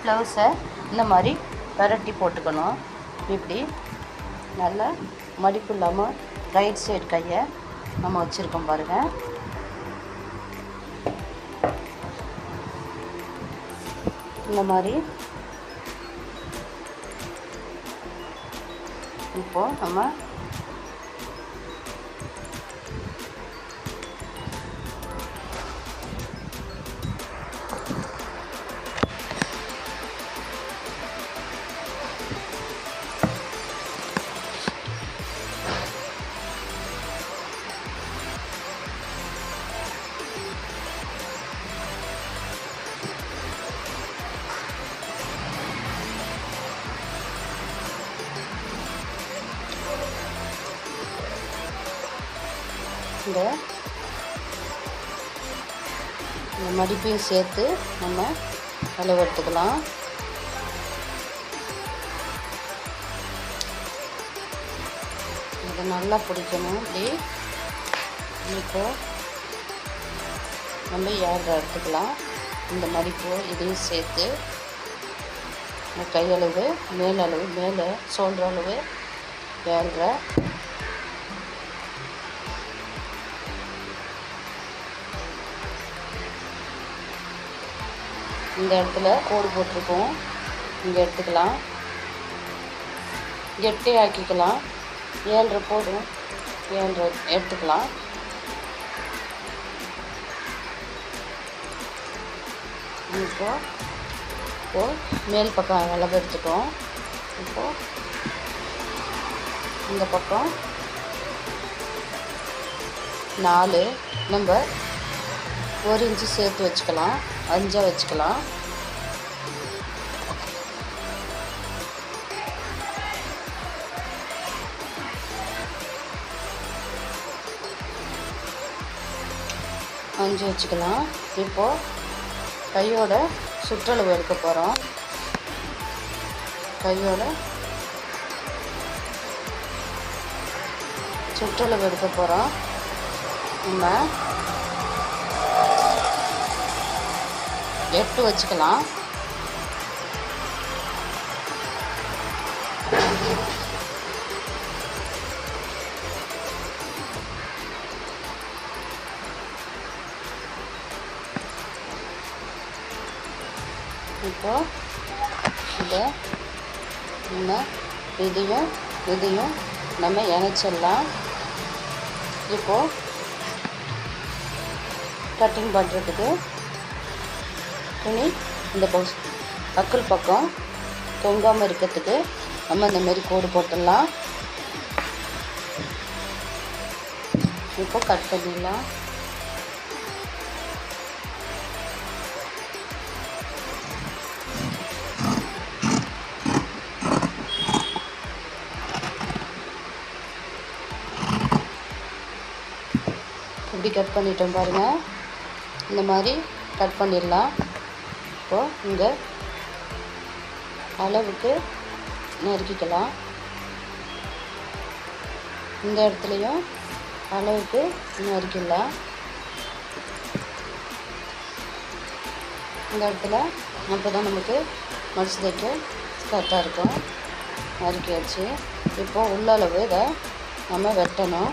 ப்ளவுஸை இந்த மாதிரி பரட்டி போட்டுக்கணும். இப்படி நல்லா மடிப்பு இல்லாமல் ரைட் சைடு கையை நம்ம வச்சுருக்கோம் பாருங்கள். இந்த மாதிரி இப்போது நம்ம இந்த மடிப்பையும் சேர்த்து நம்ம அளவு எடுத்துக்கலாம். இதை நல்லா பிடிக்கணும். இப்படி இப்போ நம்ம 7 எடுத்துக்கலாம். இந்த மடிப்பு இதையும் சேர்த்து கையளவு, மேலளவு, மேலே ஷோல்டர் அளவு 7. இந்த இடத்துல கோடு போட்டிருக்கோம், இங்கே எடுத்துக்கலாம். 8 ஆக்கிக்கலாம். 7 போதும், 7 எடுத்துக்கலாம். இப்போது மேல் பக்கம் அளவு எடுத்துட்டோம். இப்போது இந்த பக்கம் 4 நம்ம 1 இன்ச்சு சேர்த்து வச்சுக்கலாம். 5 வச்சுக்கலாம். வச்சுக்கலாம். இப்போது கையோட சுற்றளவு எடுக்க போகிறோம். கையோட சுற்றளவு எடுக்க போகிறோம். நம்ம 8 வச்சுக்கலாம். இப்போ இதை நம்ம இதையும் நம்ம இணைச்சிடலாம். இப்போது கட்டிங் பண்ணுறதுக்கு துணி இந்த பக்கல் பக்கம் தொங்காமல் இருக்கிறதுக்கு நம்ம இந்த மாதிரி கோடு போட்டுடலாம். இப்போ கட் பண்ணிடலாம். இப்படி கட் பண்ணிட்டோம் பாருங்கள். இந்த மாதிரி கட் பண்ணிடலாம். இப்போது இங்கே அளவுக்கு நறுக்கிக்கலாம். இந்த இடத்துலையும் அளவுக்கு நறுக்கிடலாம். இந்த இடத்துல அப்போ தான் நமக்கு மடிச்சு தைக்க கரெக்டாக இருக்கும். நறுக்கியாச்சு. இப்போது உள்ளளவு இதை நம்ம வெட்டணும்.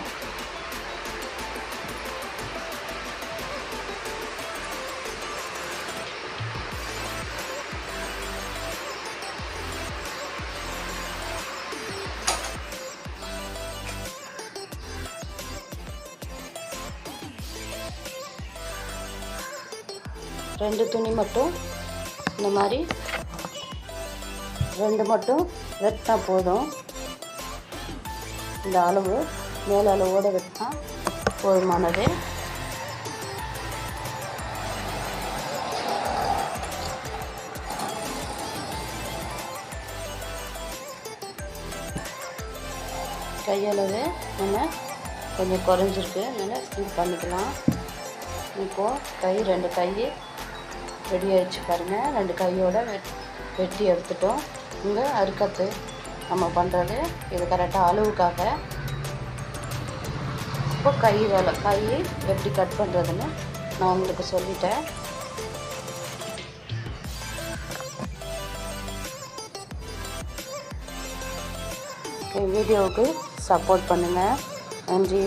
ரெண்டு துணி மட்டும் இந்த மாதிரி 2 மட்டும் வெட்டினா போதும். இந்த அளவு மேல் அளவோடு வெட்டினா போதுமானது. கையளவு நம்ம கொஞ்சம் குறைஞ்சிருக்கு, அதனால் இது பண்ணிக்கலாம். இப்போது 2 கை ரெடி ஆகிடுச்சு பாருங்கள். 2 கையோட வெட்டி எடுத்துட்டோம். இங்கே அறுக்கத்து நம்ம பண்ணுறது இது கரெக்டாக அளவுக்காக. இப்போ கை எப்படி கட் பண்ணுறதுன்னு நான் உங்களுக்கு சொல்லிட்டேன். என் வீடியோவுக்கு சப்போர்ட் பண்ணுங்கள். நன்றி.